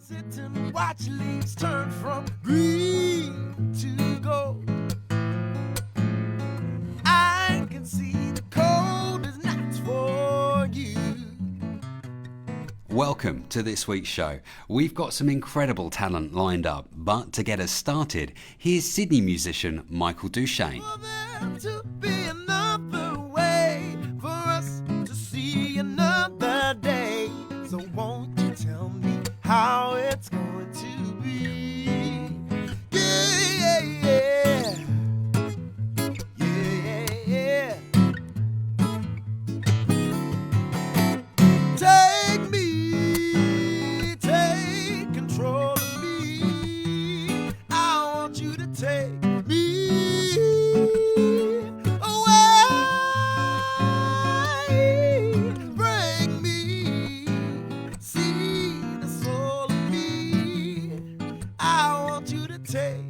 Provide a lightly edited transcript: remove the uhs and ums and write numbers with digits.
Sit and watch leaves turn from green to gold. I can see the cold is not for you. Welcome to this week's show. We've got some incredible talent lined up, but to get us started, here's Sydney musician Michael Duchesne. For there to be another way for us to see another day. So won't you tell me how it's going to be? Yeah, yeah, yeah. Yeah, yeah. Take me, take control of me. I want you to take me away. Bring me, see the soul of me. I want you to take